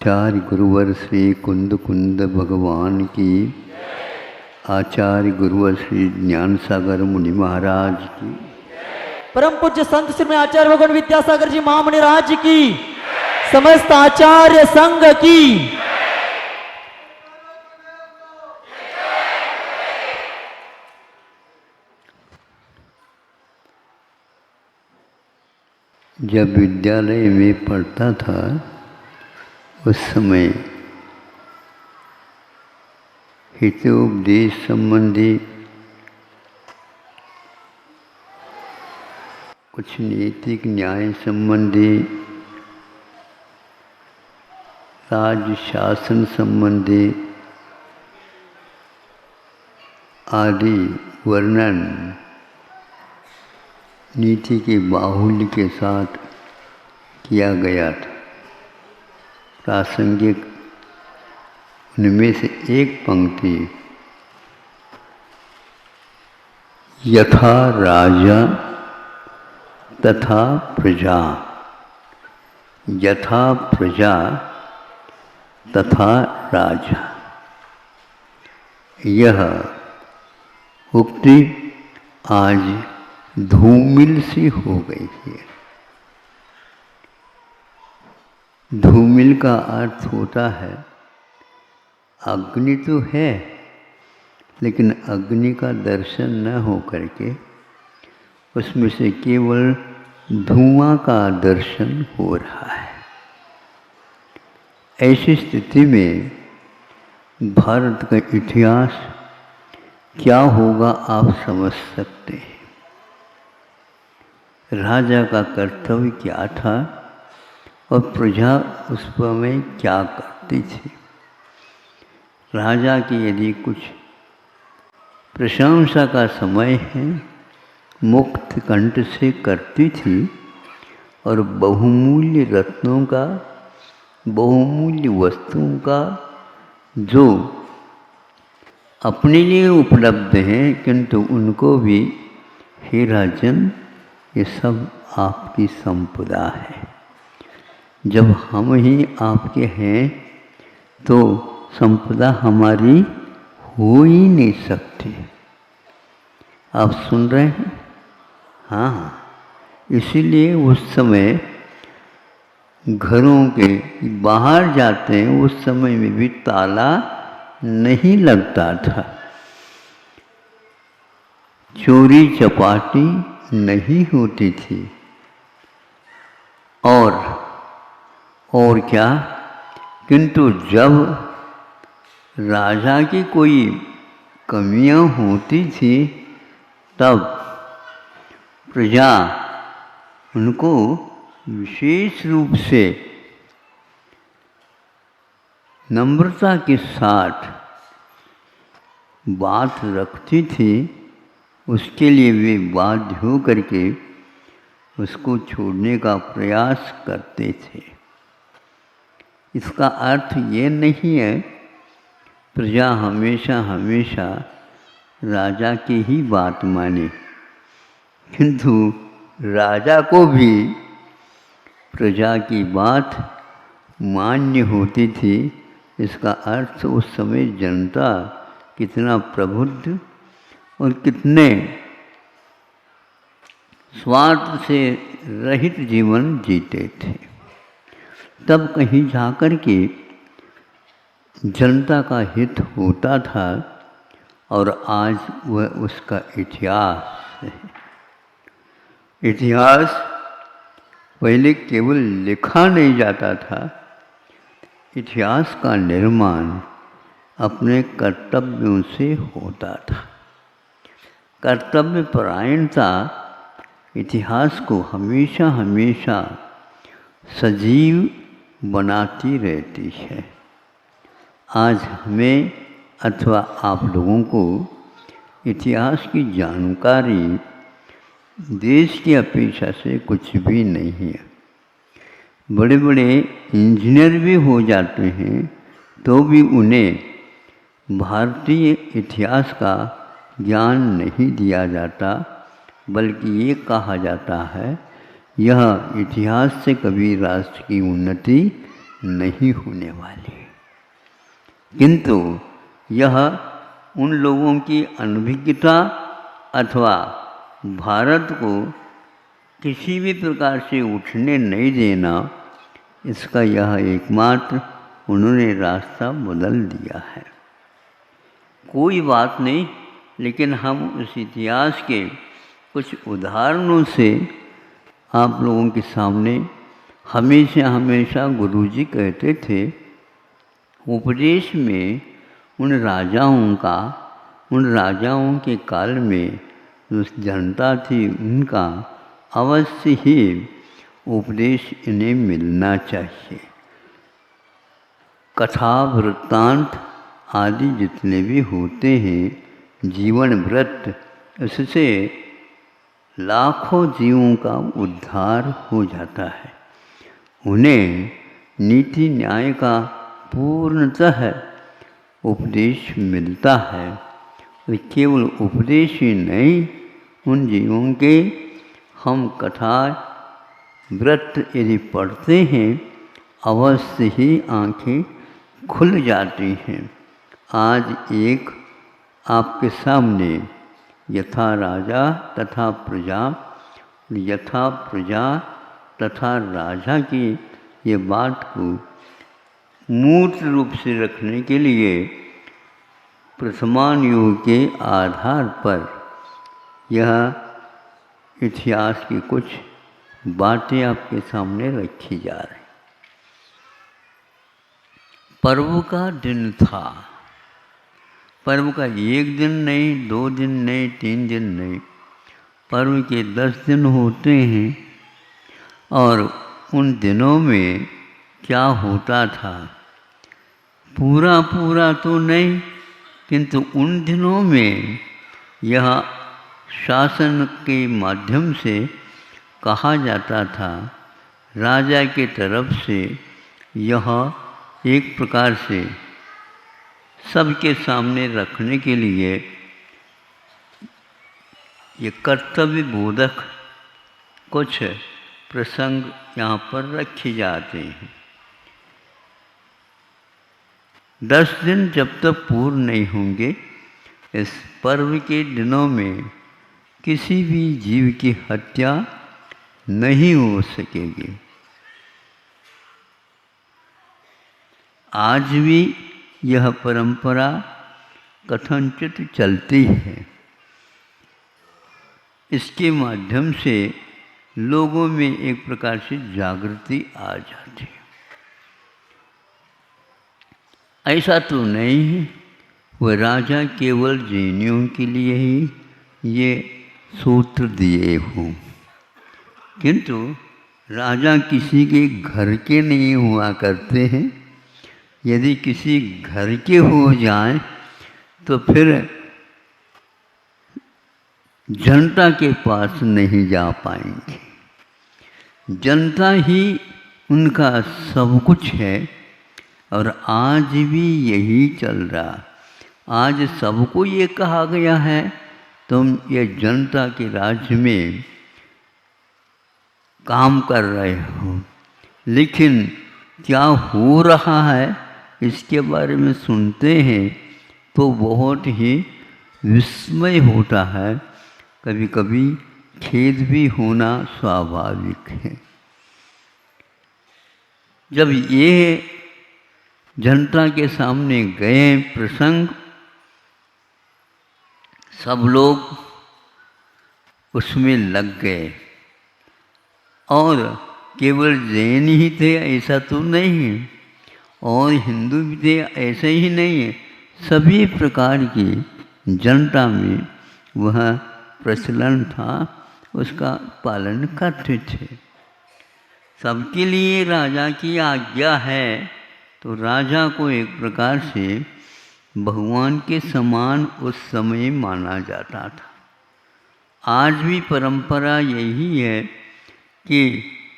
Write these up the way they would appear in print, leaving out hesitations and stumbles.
आचार्य गुरुवर श्री कुंद कुंद भगवान की, आचार्य गुरुवर श्री ज्ञान सागर मुनि महाराज की, परम पूज्य संत श्री आचार्य भगवान विद्यासागर जी महामुनि राज की, समस्त आचार्य संघ की। जब विद्यालय में पढ़ता था उस समय हितोपदेश संबंधी कुछ नैतिक न्याय संबंधी, राज्य शासन संबंधी आदि वर्णन नीति के बाहुल्य के साथ किया गया था। प्रासंगिक उनमें से एक पंक्ति, यथा राजा तथा प्रजा, यथा प्रजा तथा राजा, यह उक्ति आज धूमिल सी हो गई है। धूमिल का अर्थ होता है अग्नि तो है, लेकिन अग्नि का दर्शन न हो करके उसमें से केवल धुआं का दर्शन हो रहा है। ऐसी स्थिति में भारत का इतिहास क्या होगा आप समझ सकते हैं। राजा का कर्तव्य क्या था और प्रजा उस समय क्या करती थी। राजा की यदि कुछ प्रशंसा का समय है, मुक्त कंठ से करती थी और बहुमूल्य रत्नों का, बहुमूल्य वस्तुओं का जो अपने लिए उपलब्ध हैं, किंतु उनको भी हे राजन ये सब आपकी संपदा है। जब हम ही आपके हैं तो संपदा हमारी हो ही नहीं सकती। आप सुन रहे हैं? हाँ, इसीलिए उस समय घरों के बाहर जाते हैं उस समय में भी ताला नहीं लगता था, चोरी चपाटी नहीं होती थी। और क्या, किंतु जब राजा की कोई कमियां होती थी तब प्रजा उनको विशेष रूप से नम्रता के साथ बात रखती थी। उसके लिए वे बाध्य हो करके उसको छोड़ने का प्रयास करते थे। इसका अर्थ ये नहीं है प्रजा हमेशा हमेशा राजा की ही बात माने, किंतु राजा को भी प्रजा की बात मान्य होती थी। इसका अर्थ उस समय जनता कितना प्रबुद्ध और कितने स्वार्थ से रहित जीवन जीते थे। तब कहीं जाकर के जनता का हित होता था और आज वह उसका इतिहास है। इतिहास पहले केवल लिखा नहीं जाता था, इतिहास का निर्माण अपने कर्तव्यों से होता था। कर्तव्य परायणता इतिहास को हमेशा हमेशा सजीव बनाती रहती है। आज हमें अथवा आप लोगों को इतिहास की जानकारी देश की अपेक्षा से कुछ भी नहीं है। बड़े बड़े इंजीनियर भी हो जाते हैं तो भी उन्हें भारतीय इतिहास का ज्ञान नहीं दिया जाता, बल्कि ये कहा जाता है यह इतिहास से कभी राष्ट्र की उन्नति नहीं होने वाली। किंतु यह उन लोगों की अनभिज्ञता अथवा भारत को किसी भी प्रकार से उठने नहीं देना, इसका यह एकमात्र उन्होंने रास्ता बदल दिया है। कोई बात नहीं, लेकिन हम उस इतिहास के कुछ उदाहरणों से आप लोगों के सामने हमेशा हमेशा गुरुजी कहते थे, उपदेश में उन राजाओं के काल में जो जनता थी उनका अवश्य ही उपदेश इन्हें मिलना चाहिए। कथा वृत्तांत आदि जितने भी होते हैं, जीवन व्रत, इससे लाखों जीवों का उद्धार हो जाता है। उन्हें नीति न्याय का पूर्णतः उपदेश मिलता है। और केवल उपदेश ही नहीं, उन जीवों के हम कथा व्रत यदि पढ़ते हैं, अवश्य ही आँखें खुल जाती हैं। आज एक आपके सामने यथा राजा तथा प्रजा, यथा प्रजा तथा राजा की ये बात को मूर्त रूप से रखने के लिए प्रथमान युग के आधार पर यह इतिहास की कुछ बातें आपके सामने रखी जा रही। पर्व का दिन था। पर्व का एक दिन नहीं, 2 दिन नहीं, 3 दिन नहीं, पर्व के 10 दिन होते हैं। और उन दिनों में क्या होता था, पूरा पूरा तो नहीं, किंतु उन दिनों में यह शासन के माध्यम से कहा जाता था, राजा के तरफ से यह एक प्रकार से सबके सामने रखने के लिए ये कर्तव्य बोधक कुछ प्रसंग यहाँ पर रखे जाते हैं। 10 दिन जब तक पूर्ण नहीं होंगे, इस पर्व के दिनों में किसी भी जीव की हत्या नहीं हो सकेगी। आज भी यह परंपरा कथनचित चलती है। इसके माध्यम से लोगों में एक प्रकार से जागृति आ जाती है। ऐसा तो नहीं है वह राजा केवल जैनियों के लिए ही ये सूत्र दिए हों, किंतु राजा किसी के घर के नहीं हुआ करते हैं। यदि किसी घर के हो जाएं तो फिर जनता के पास नहीं जा पाएंगे। जनता ही उनका सब कुछ है और आज भी यही चल रहा। आज सबको ये कहा गया है तुम ये जनता के राज्य में काम कर रहे हो, लेकिन क्या हो रहा है इसके बारे में सुनते हैं तो बहुत ही विस्मय होता है। कभी कभी खेद भी होना स्वाभाविक है। जब ये जनता के सामने गए प्रसंग, सब लोग उसमें लग गए। और केवल जैन ही थे ऐसा तो नहीं है, और हिंदू भी थे ऐसा ही नहीं है। सभी प्रकार की जनता में वह प्रचलन था, उसका पालन करते थे। सबके लिए राजा की आज्ञा है, तो राजा को एक प्रकार से भगवान के समान उस समय माना जाता था। आज भी परंपरा यही है कि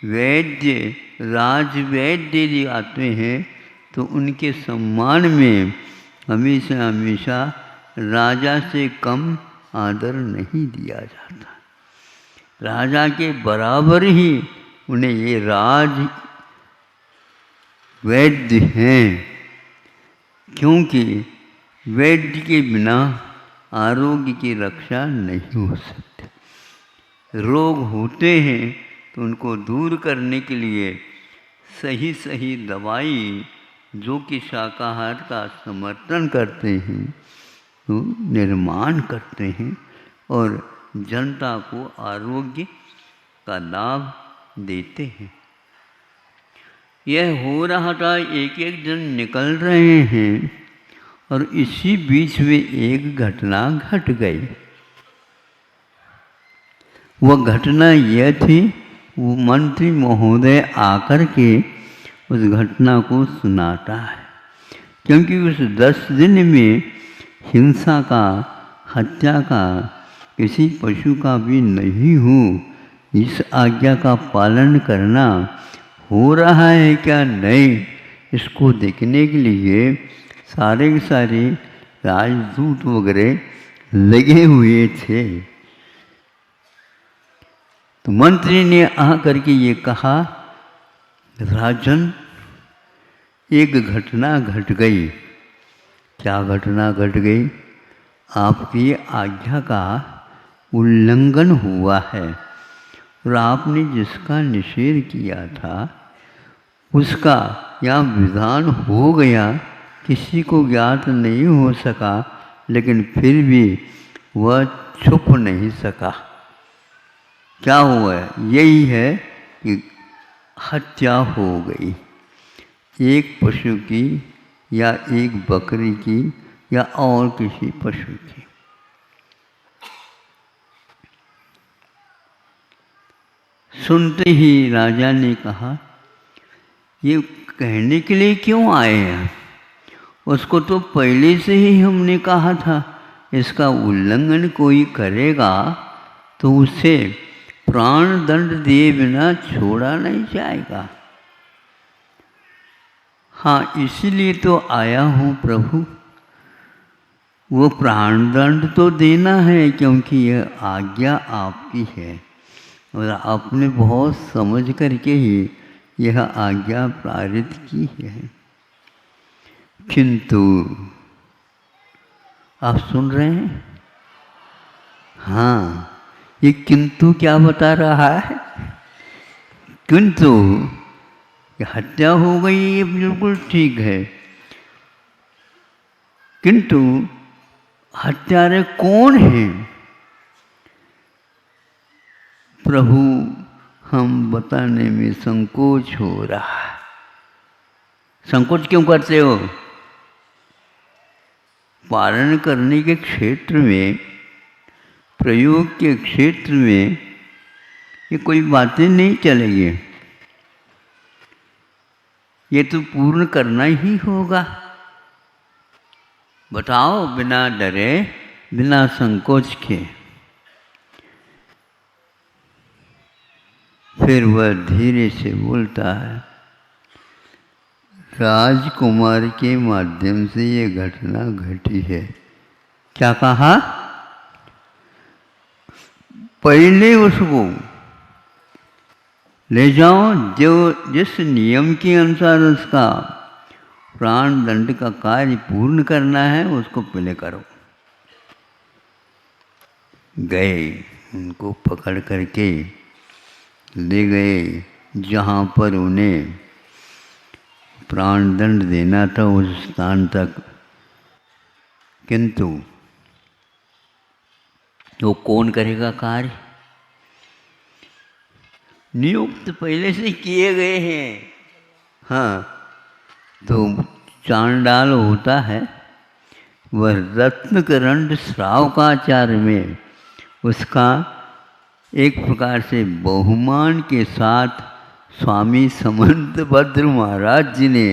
वैद्य, राजवैद्य यदि आते हैं तो उनके सम्मान में हमेशा हमेशा राजा से कम आदर नहीं दिया जाता। राजा के बराबर ही उन्हें ये राज वैद्य हैं, क्योंकि वैद्य के बिना आरोग्य की रक्षा नहीं हो सकती। रोग होते हैं तो उनको दूर करने के लिए सही सही दवाई जो कि शाकाहार का समर्थन करते हैं तो निर्माण करते हैं और जनता को आरोग्य का लाभ देते हैं। यह हो रहा था, एक एक दिन निकल रहे हैं और इसी बीच में एक घटना घट गई। वह घटना यह थी, वो मंत्री महोदय आकर के उस घटना को सुनाता है, क्योंकि उस 10 दिन में हिंसा का, हत्या का किसी पशु का भी नहीं हो, इस आज्ञा का पालन करना हो रहा है क्या नहीं, इसको देखने के लिए सारे के सारे राजदूत वगैरह लगे हुए थे। तो मंत्री ने आकर के ये कहा, राजन एक घटना घट गई। क्या घटना घट गई? आपकी आज्ञा का उल्लंघन हुआ है और आपने जिसका निषेध किया था उसका यहाँ विधान हो गया, किसी को ज्ञात नहीं हो सका, लेकिन फिर भी वह छुप नहीं सका। क्या हुआ है? यही है कि हत्या हो गई, एक पशु की या एक बकरी की या और किसी पशु की। सुनते ही राजा ने कहा, ये कहने के लिए क्यों आए हैं? उसको तो पहले से ही हमने कहा था, इसका उल्लंघन कोई करेगा तो उसे प्राण दंड दिए बिना छोड़ा नहीं जाएगा। हाँ, इसीलिए तो आया हूँ प्रभु, वो प्राण दंड तो देना है, क्योंकि यह आज्ञा आपकी है और आपने बहुत समझ करके ही यह आज्ञा पारित की है। किंतु आप सुन रहे हैं? हाँ, ये किंतु क्या बता रहा है? किंतु हत्या हो गई, ये बिल्कुल ठीक है, किंतु हत्यारे कौन हैं? प्रभु, हम बताने में संकोच हो रहा है। संकोच क्यों करते हो? पालन करने के क्षेत्र में, प्रयोग के क्षेत्र में ये कोई बातें नहीं चलेगी, ये तो पूर्ण करना ही होगा। बताओ, बिना डरे, बिना संकोच के। फिर वह धीरे से बोलता है, राजकुमार के माध्यम से ये घटना घटी है। क्या कहा? पहले उसको ले जाओ, जो जिस नियम के अनुसार उसका प्राण दंड का कार्य पूर्ण करना है उसको पहले करो। गए, उनको पकड़ करके ले गए जहाँ पर उन्हें प्राण दंड देना था, उस स्थान तक। किंतु वो कौन करेगा कार्य? नियुक्त पहले से किए गए हैं। हाँ, तो चांडाल होता है, वह रत्नकरंड श्रावकाचार में उसका एक प्रकार से बहुमान के साथ स्वामी समंतभद्र महाराज जी ने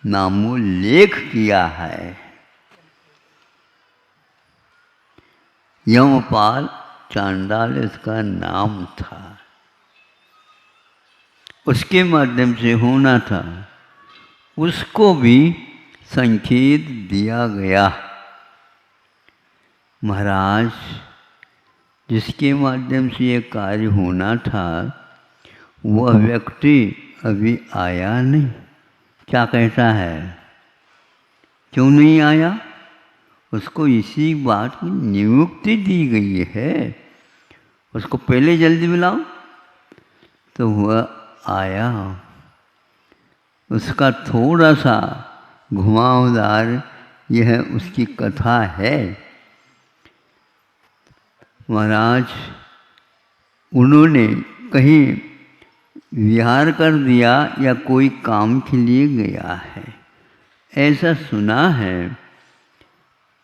नामोल्लेख किया है। यमपाल चांडाल इसका नाम था, उसके माध्यम से होना था, उसको भी संकेत दिया गया। महाराज, जिसके माध्यम से ये कार्य होना था वह व्यक्ति अभी आया नहीं, क्या कहता है, क्यों नहीं आया? उसको इसी बात की नियुक्ति दी गई है, उसको पहले जल्दी बुलाओ। तो वह आया। उसका थोड़ा सा घुमावदार यह उसकी कथा है। महाराज उन्होंने कहीं विहार कर दिया या कोई काम के लिए गया है, ऐसा सुना है,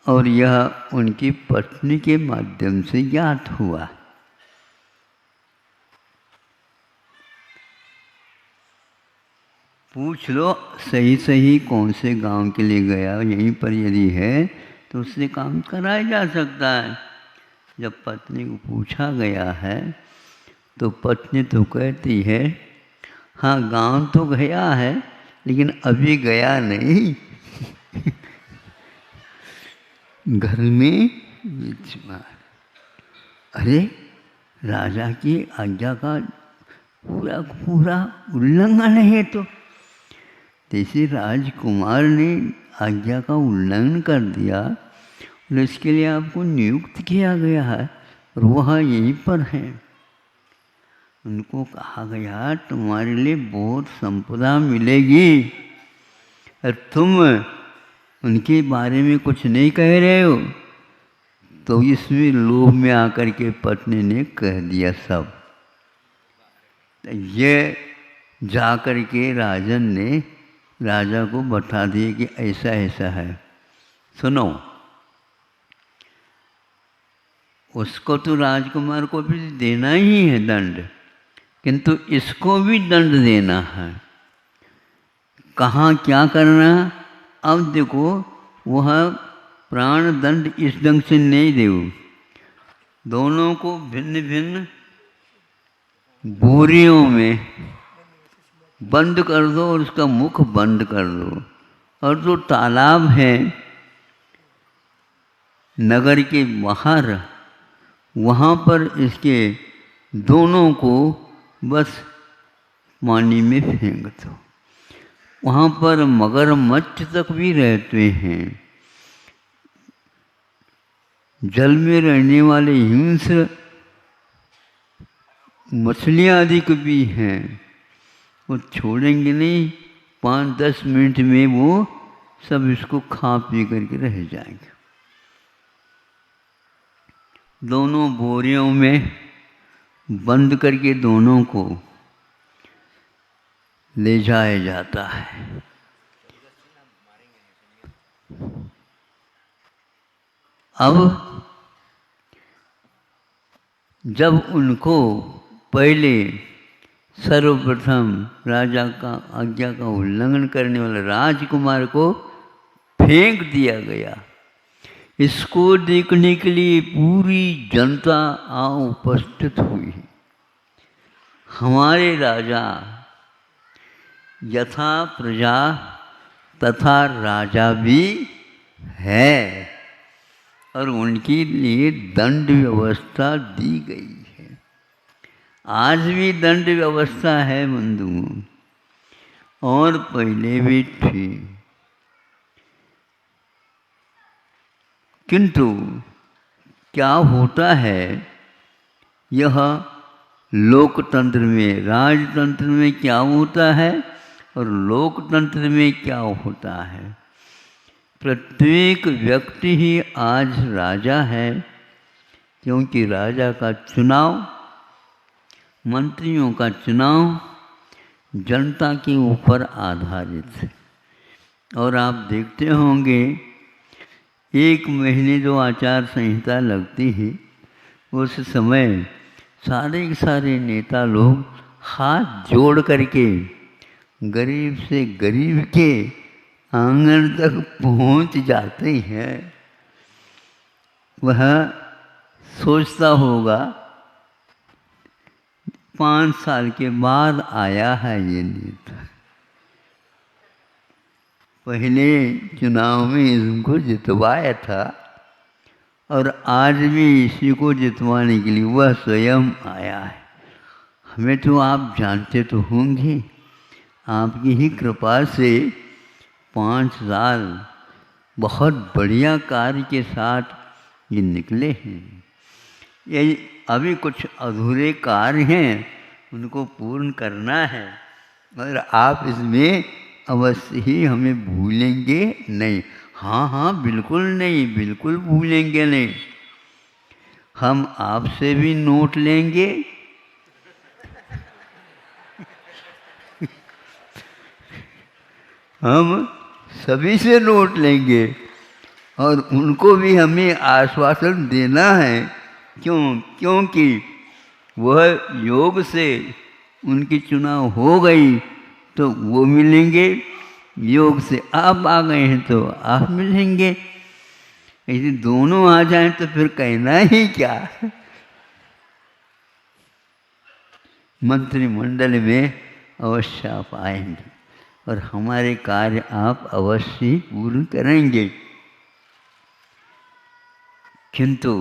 और यह उनकी पत्नी के माध्यम से ज्ञात हुआ। पूछ लो सही सही कौन से गांव के लिए गया, यहीं पर यदि है तो उससे काम कराया जा सकता है। जब पत्नी को पूछा गया है तो पत्नी तो कहती है, हाँ गांव तो गया है लेकिन अभी गया नहीं घर में बीच मार। अरे राजा की आज्ञा का पूरा पूरा उल्लंघन है। तो जैसे राजकुमार ने आज्ञा का उल्लंघन कर दिया और इसके लिए आपको नियुक्त किया गया है और वह यहीं पर है। उनको कहा गया तुम्हारे लिए बहुत संपदा मिलेगी और तुम उनके बारे में कुछ नहीं कह रहे हो। तो इसमें लोभ में आकर के पत्नी ने कह दिया सब। ये जा कर के राजन ने राजा को बता दिए कि ऐसा ऐसा है। सुनो, उसको तो राजकुमार को भी देना ही है दंड, किंतु इसको भी दंड देना है। कहाँ क्या करना? अब देखो वह प्राण दंड इस ढंग से नहीं दे, दोनों को भिन्न भिन्न बोरियों में बंद कर दो और उसका मुख बंद कर दो। और जो तालाब है नगर के बाहर, वहाँ पर इसके दोनों को बस पानी में फेंक दो। वहाँ पर मगरमच्छ तक भी रहते हैं, जल में रहने वाले हिंस्र मछलियाँ अधिक भी हैं। वो छोड़ेंगे नहीं, 5-10 मिनट में वो सब इसको खा पी करके रह जाएंगे। दोनों बोरियों में बंद करके दोनों को ले जाया जाता है। अब जब उनको पहले सर्वप्रथम राजा का आज्ञा का उल्लंघन करने वाले राजकुमार को फेंक दिया गया, इसको देखने के लिए पूरी जनता आ उपस्थित हुई। हमारे राजा यथा प्रजा तथा राजा भी है और उनके लिए दंड व्यवस्था दी गई है। आज भी दंड व्यवस्था है बंधुओं, और पहले भी थी। किंतु क्या होता है, यह लोकतंत्र में, राजतंत्र में क्या होता है और लोकतंत्र में क्या होता है। प्रत्येक व्यक्ति ही आज राजा है, क्योंकि राजा का चुनाव, मंत्रियों का चुनाव जनता के ऊपर आधारित है। और आप देखते होंगे 1 महीने जो आचार संहिता लगती है, उस समय सारे के सारे नेता लोग हाथ जोड़ करके गरीब से गरीब के आंगन तक पहुंच जाते हैं। वह सोचता होगा 5 साल के बाद आया है ये नेता, पहले चुनाव में इसको जितवाया था और आज भी इसी को जितवाने के लिए वह स्वयं आया है। हमें तो आप जानते तो होंगे, आपकी ही कृपा से 5 साल बहुत बढ़िया कार्य के साथ ये निकले हैं। ये अभी कुछ अधूरे कार्य हैं, उनको पूर्ण करना है, मगर आप इसमें अवश्य ही हमें भूलेंगे नहीं। हाँ हाँ, बिल्कुल नहीं, बिल्कुल भूलेंगे नहीं। हम आपसे भी नोट लेंगे हम सभी से नोट लेंगे और उनको भी हमें आश्वासन देना है। क्योंकि वह योग से उनकी चुनाव हो गई तो वो मिलेंगे, योग से आप आ गए हैं तो आप मिलेंगे। यदि दोनों आ जाएं तो फिर कहना ही क्या। मंत्रिमंडल में अवश्य आप आएंगे और हमारे कार्य आप अवश्य पूर्ण करेंगे। किंतु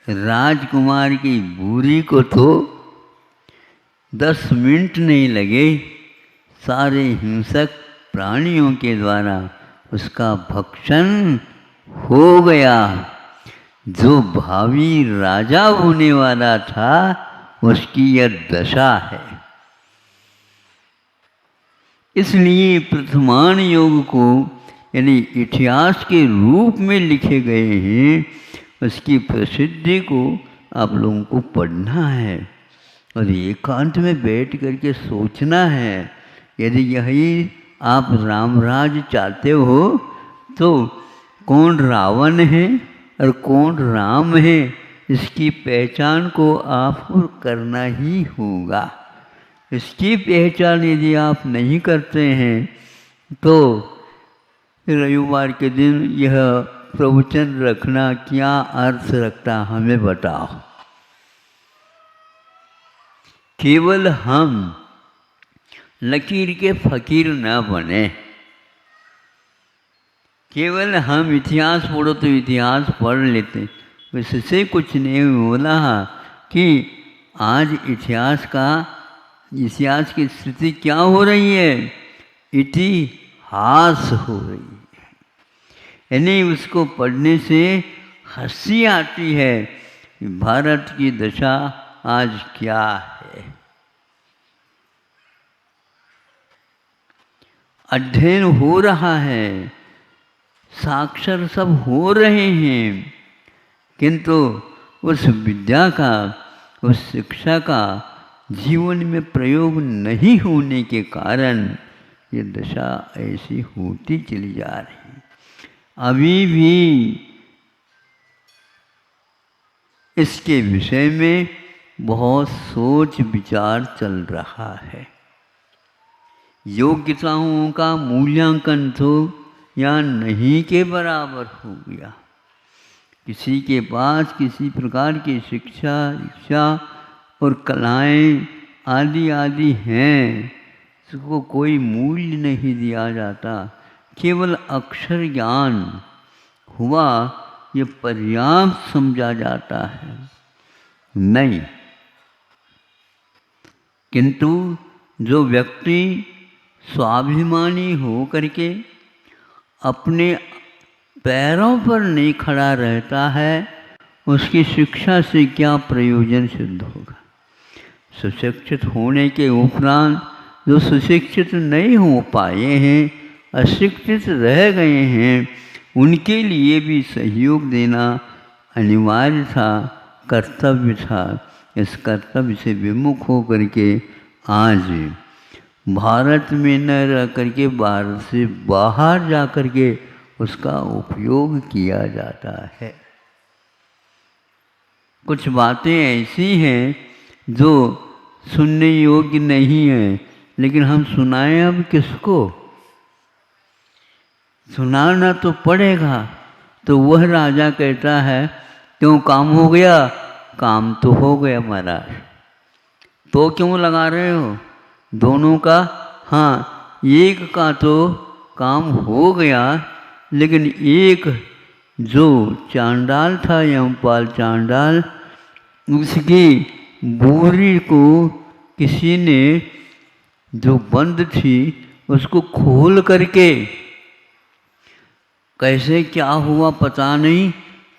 राजकुमार की बूरी को तो 10 मिनट नहीं लगे, सारे हिंसक प्राणियों के द्वारा उसका भक्षण हो गया। जो भावी राजा होने वाला था उसकी यह दशा है। इसलिए प्रथमान योग को यानी इतिहास के रूप में लिखे गए हैं, उसकी प्रसिद्धि को आप लोगों को पढ़ना है और एकांत में बैठ करके सोचना है। यदि यही आप रामराज चाहते हो तो कौन रावण है और कौन राम है, इसकी पहचान को आपको करना ही होगा। इसकी पहचान यदि आप नहीं करते हैं तो रविवार के दिन यह प्रवचन रखना क्या अर्थ रखता, हमें बताओ। केवल हम लकीर के फकीर न बने। केवल हम इतिहास पढ़ो तो इतिहास पढ़ लेते, इससे कुछ नहीं बोला कि आज इतिहास की स्थिति क्या हो रही है, इतिहास हो रही है। यानी उसको पढ़ने से हंसी आती है कि भारत की दशा आज क्या है। अध्ययन हो रहा है, साक्षर सब हो रहे हैं, किंतु उस विद्या का, उस शिक्षा का जीवन में प्रयोग नहीं होने के कारण ये दशा ऐसी होती चली जा रही है। अभी भी इसके विषय में बहुत सोच विचार चल रहा है। योग्यताओं का मूल्यांकन तो या नहीं के बराबर हो गया। किसी के पास किसी प्रकार की शिक्षा और कलाएं आदि आदि हैं, उसको कोई मूल्य नहीं दिया जाता। केवल अक्षर ज्ञान हुआ ये पर्याप्त समझा जाता है। नहीं, किंतु जो व्यक्ति स्वाभिमानी हो करके अपने पैरों पर नहीं खड़ा रहता है, उसकी शिक्षा से क्या प्रयोजन सिद्ध होगा। सुशिक्षित होने के उपरांत जो सुशिक्षित नहीं हो पाए हैं, अशिक्षित रह गए हैं, उनके लिए भी सहयोग देना अनिवार्य था, कर्तव्य था। इस कर्तव्य से विमुख हो करके आज भारत में न रह करके भारत से बाहर जा करके उसका उपयोग किया जाता है। कुछ बातें ऐसी हैं जो सुनने योग्य नहीं है, लेकिन हम सुनाएं अब किसको? सुनाना तो पड़ेगा। तो वह राजा कहता है क्यों काम हो गया? काम तो हो गया महाराज, तो क्यों लगा रहे हो? दोनों का, हाँ, एक का तो काम हो गया, लेकिन एक जो चांडाल था, यमपाल चांडाल, उसकी बोरी को किसी ने जो बंद थी उसको खोल करके, कैसे क्या हुआ पता नहीं,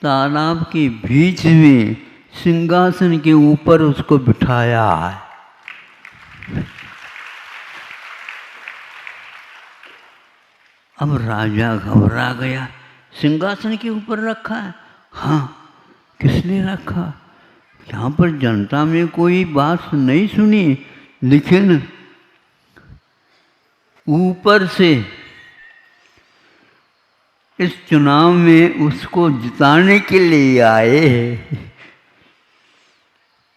तालाब के बीच में सिंहासन के ऊपर उसको बिठाया है। अब राजा घबरा गया, सिंहासन के ऊपर रखा है? हाँ, किसने रखा? यहाँ पर जनता में कोई बात नहीं सुनी, लेकिन ऊपर से इस चुनाव में उसको जिताने के लिए आए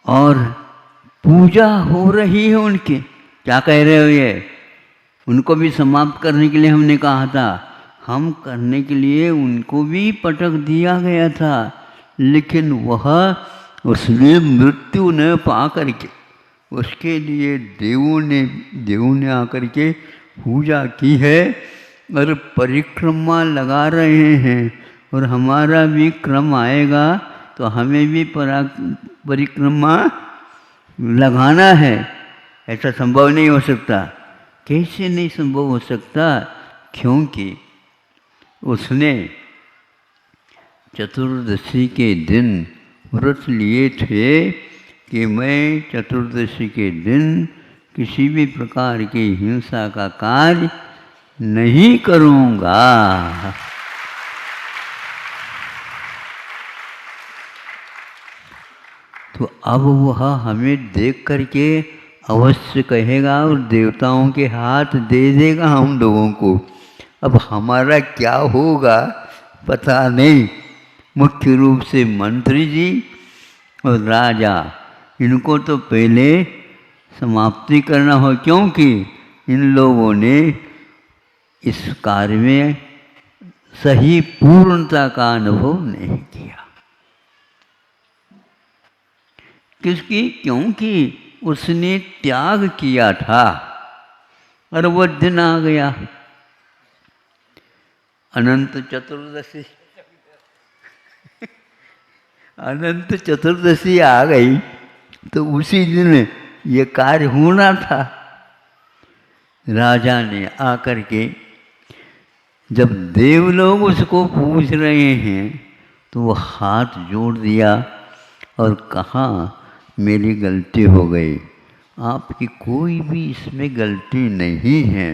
और पूजा हो रही है उनकी। क्या कह रहे हो ये? उनको भी समाप्त करने के लिए हमने कहा था, हम करने के लिए उनको भी पटक दिया गया था, लेकिन वह उसने मृत्यु न पा करके, उसके लिए देवों ने आकर के पूजा की है और परिक्रमा लगा रहे हैं। और हमारा भी क्रम आएगा तो हमें भी परिक्रमा लगाना है। ऐसा संभव नहीं हो सकता। कैसे नहीं संभव हो सकता? क्योंकि उसने चतुर्दशी के दिन व्रत लिए थे कि मैं चतुर्दशी के दिन किसी भी प्रकार की हिंसा का कार्य नहीं करूँगा। तो अब वह हमें देख करके अवश्य कहेगा और देवताओं के हाथ दे देगा हम लोगों को। अब हमारा क्या होगा पता नहीं। मुख्य रूप से मंत्री जी और राजा, इनको तो पहले समाप्ति करना हो, क्योंकि इन लोगों ने इस कार्य में सही पूर्णता का अनुभव नहीं किया। किसकी? क्योंकि उसने त्याग किया था और वो दिन आ गया, अनंत चतुर्दशी। अनंत चतुर्दशी आ गई तो उसी दिन ये कार्य होना था। राजा ने आकर के जब देवलोग उसको पूछ रहे हैं तो वो हाथ जोड़ दिया और कहा, मेरी गलती हो गई, आपकी कोई भी इसमें गलती नहीं है।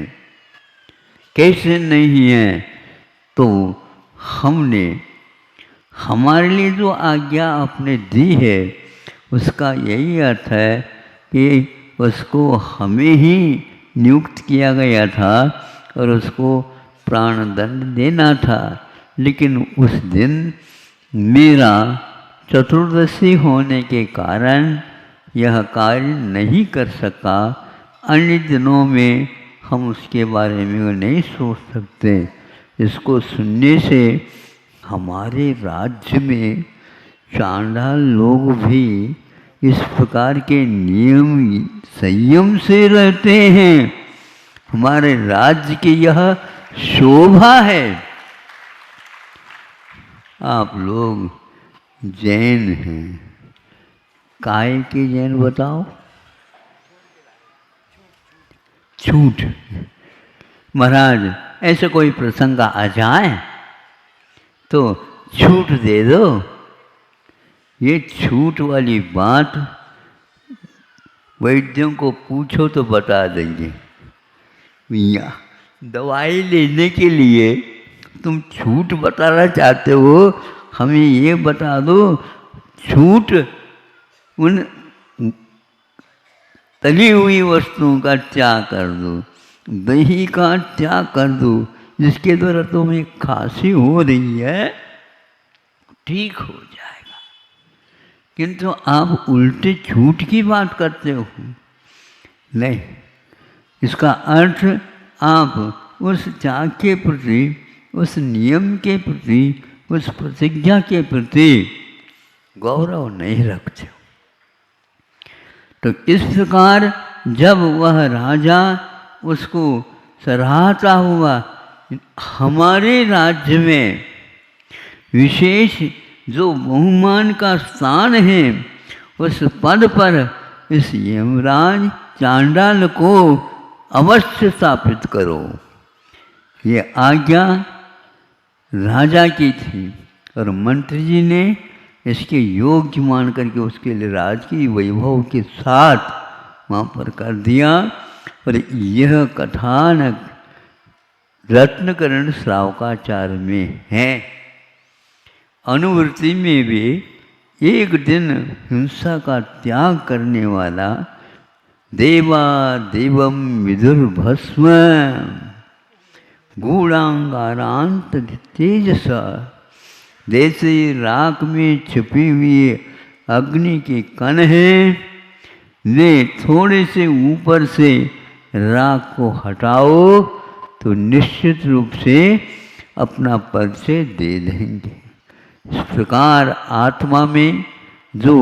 कैसे नहीं है? तो हमने हमारे लिए जो आज्ञा आपने दी है उसका यही अर्थ है कि उसको हमें ही नियुक्त किया गया था और उसको प्राणदंड देना था। लेकिन उस दिन मेरा चतुर्दशी होने के कारण यह कार्य नहीं कर सका। अन्य दिनों में हम उसके बारे में नहीं सोच सकते। इसको सुनने से हमारे राज्य में चांडाल लोग भी इस प्रकार के नियम संयम से रहते हैं। हमारे राज्य की यह शोभा है। आप लोग जैन हैं, काय के जैन बताओ? छूट। महाराज ऐसे कोई प्रसंग आ जाए तो छूट दे दो। ये छूट वाली बात वैद्यों को पूछो तो बता देंगे। भैया दवाई लेने के लिए तुम छूट बताना चाहते हो, हमें ये बता दो छूट उन तली हुई वस्तुओं का त्याग कर दो, दही का त्याग कर दो, जिसके द्वारा तुम्हें खांसी हो रही है ठीक हो जाएगा। किंतु आप उल्टे छूट की बात करते हो। नहीं, इसका अर्थ आप उस त्याग के प्रति, उस नियम के प्रति, उस प्रतिज्ञा के प्रति गौरव नहीं रखते हो। तो इस प्रकार जब वह राजा उसको सराहता हुआ, हमारे राज्य में विशेष जो बहुमान का स्थान है उस पद पर इस यमराज चांडाल को अवश्य स्थापित करो। ये आज्ञा राजा की थी और मंत्री जी ने इसके योग्य मान करके उसके लिए राजकीय वैभव के साथ वहाँ पर कर दिया। और यह कथानक रत्नकरण श्रावकाचार्य में है। अनुवृत्ति में भी एक दिन हिंसा का त्याग करने वाला देवा देवम विदुर्भस्म गूढ़ांगारांत तेजस, जैसे राख में छिपी हुई अग्नि के कण हैं, वे थोड़े से ऊपर से राख को हटाओ तो निश्चित रूप से अपना परिचय दे देंगे। इस प्रकार आत्मा में जो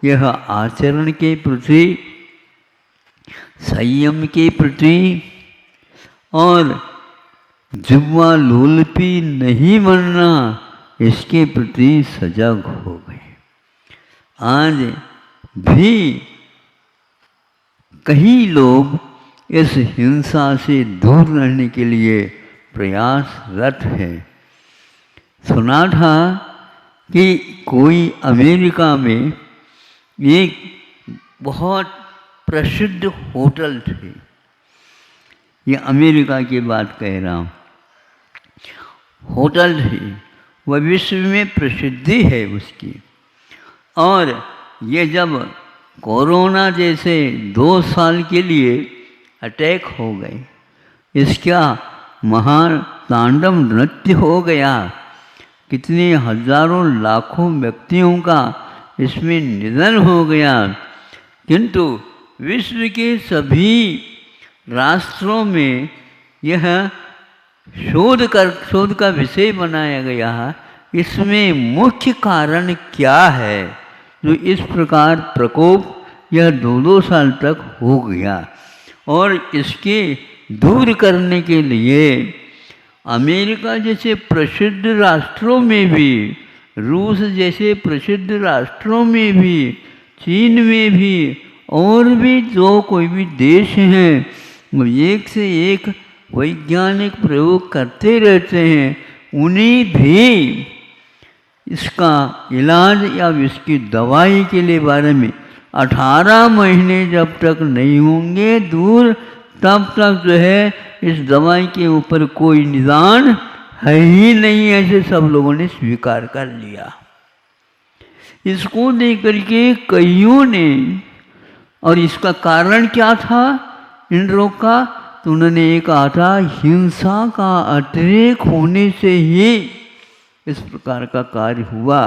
यह आचरण के प्रति, संयम के प्रति और जिह्वा लोलपी नहीं बनना, इसके प्रति सजग हो गए। आज भी कई लोग इस हिंसा से दूर रहने के लिए प्रयासरत है। सुना था कि कोई अमेरिका में एक बहुत प्रसिद्ध होटल थे, ये अमेरिका की बात कह रहा हूँ, होटल थी, वह विश्व में प्रसिद्धि है उसकी। और ये जब कोरोना जैसे 2 साल के लिए अटैक हो गए, इसका महान तांडव नृत्य हो गया, कितने हजारों लाखों व्यक्तियों का इसमें निधन हो गया, किंतु विश्व के सभी राष्ट्रों में यह शोध का विषय बनाया गया। इसमें मुख्य कारण क्या है जो इस प्रकार प्रकोप यह 2-2 साल तक हो गया। और इसके दूर करने के लिए अमेरिका जैसे प्रसिद्ध राष्ट्रों में भी, रूस जैसे प्रसिद्ध राष्ट्रों में भी, चीन में भी, और भी जो कोई भी देश हैं, वो एक से एक वैज्ञानिक प्रयोग करते रहते हैं। उन्हीं भी इसका इलाज या इसकी दवाई के लिए बारे में 18 महीने जब तक नहीं होंगे दूर, तब तक जो है इस दवाई के ऊपर कोई निदान है ही नहीं, ऐसे सब लोगों ने स्वीकार कर लिया। इसको देख करके कईयों ने, और इसका कारण क्या था इन रोग का, तो उन्होंने ये कहा था हिंसा का अतिरेक होने से ही इस प्रकार का कार्य हुआ।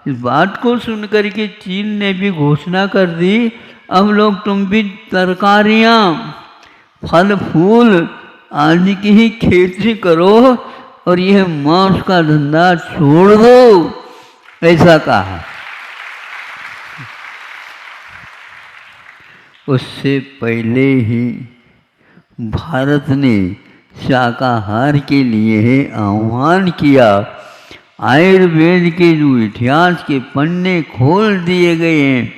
इस बात को सुनकर के चीन ने भी घोषणा कर दी, अब लोग तुम भी तरकारियाँ, फल फूल आदि की ही खेती करो और यह मांस का धंधा छोड़ दो, ऐसा कहा। उससे पहले ही भारत ने शाकाहार के लिए आह्वान किया। आयुर्वेद के जो इतिहास के पन्ने खोल दिए गए हैं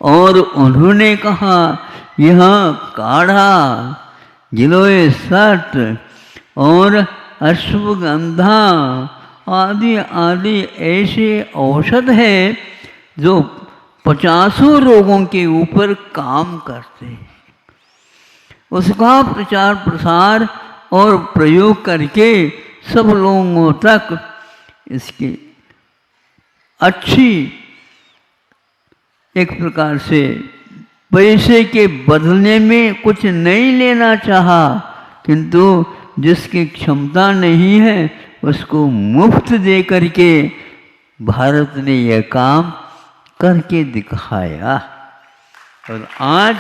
और उन्होंने कहा यह काढ़ा, गिलोय सट और अश्वगंधा आदि आदि ऐसे औषध है जो 50 रोगों के ऊपर काम करते हैं। उसका प्रचार प्रसार और प्रयोग करके सब लोगों तक इसकी अच्छी एक प्रकार से पैसे के बदले में कुछ नहीं लेना चाहा, किंतु जिसकी क्षमता नहीं है उसको मुफ्त दे करके भारत ने यह काम करके दिखाया। और आज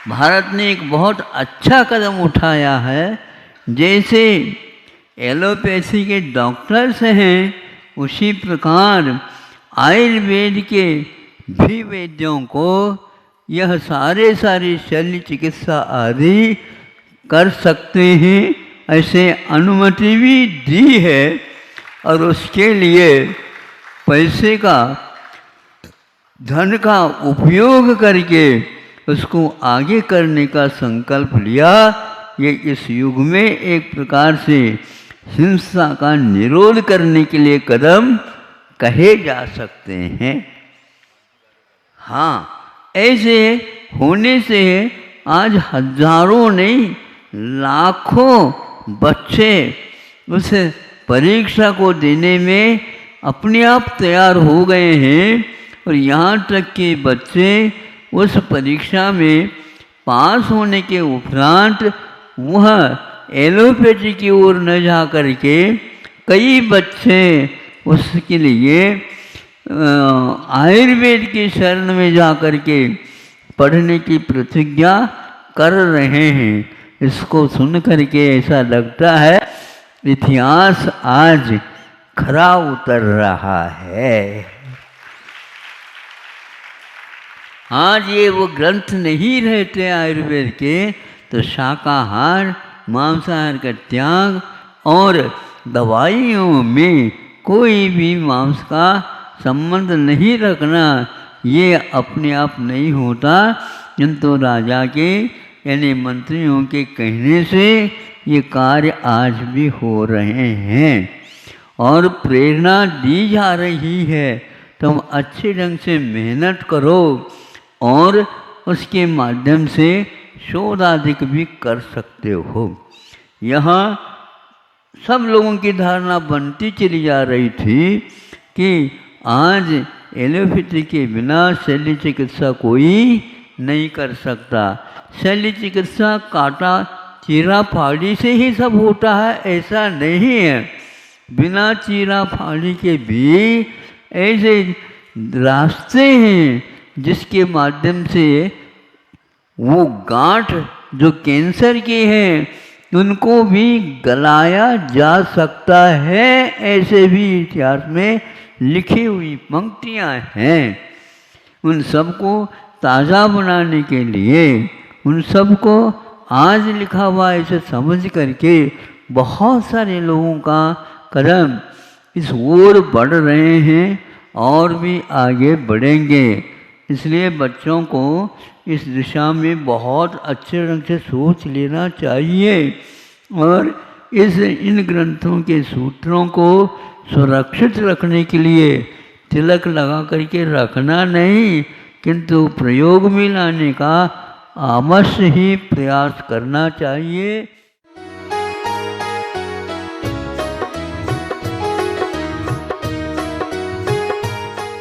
भारत ने एक बहुत अच्छा कदम उठाया है। जैसे एलोपैथी के डॉक्टर्स हैं, उसी प्रकार आयुर्वेद के भी वैद्यों को यह सारे शल्य चिकित्सा आदि कर सकते हैं, ऐसे अनुमति भी दी है। और उसके लिए पैसे का, धन का उपयोग करके उसको आगे करने का संकल्प लिया। ये इस युग में एक प्रकार से हिंसा का निरोध करने के लिए कदम कहे जा सकते हैं। हाँ, ऐसे होने से आज हजारों नहीं लाखों बच्चे उस परीक्षा को देने में अपने आप तैयार हो गए हैं। और यहाँ तक कि बच्चे उस परीक्षा में पास होने के उपरांत वह एलोपैथी की ओर न जा कर के कई बच्चे उसके लिए आयुर्वेद की शरण में जा कर के पढ़ने की प्रतिज्ञा कर रहे हैं। इसको सुन कर के ऐसा लगता है इतिहास आज खरा उतर रहा है। आज ये वो ग्रंथ नहीं रहते आयुर्वेद के, तो शाकाहार मांसाहार का त्याग और दवाइयों में कोई भी मांस का संबंध नहीं रखना, ये अपने आप नहीं होता, किंतु राजा के यानी मंत्रियों के कहने से ये कार्य आज भी हो रहे हैं और प्रेरणा दी जा रही है। तुम अच्छे ढंग से मेहनत करो और उसके माध्यम से शोध आदि भी कर सकते हो। यहाँ सब लोगों की धारणा बनती चली जा रही थी कि आज एलोपैथी के बिना शल्य चिकित्सा कोई नहीं कर सकता। शल्य चिकित्सा काटा चीरा फाड़ी से ही सब होता है, ऐसा नहीं है। बिना चीरा फाड़ी के भी ऐसे रास्ते हैं जिसके माध्यम से वो गांठ जो कैंसर के हैं उनको भी गलाया जा सकता है। ऐसे भी इतिहास में लिखी हुई पंक्तियां हैं। उन सबको ताज़ा बनाने के लिए उन सबको आज लिखा हुआ ऐसे समझ करके बहुत सारे लोगों का कदम इस ओर बढ़ रहे हैं और भी आगे बढ़ेंगे। इसलिए बच्चों को इस दिशा में बहुत अच्छे ढंग से सोच लेना चाहिए और इन ग्रंथों के सूत्रों को सुरक्षित रखने के लिए तिलक लगा करके रखना नहीं, किंतु प्रयोग में लाने का अवश्य ही प्रयास करना चाहिए।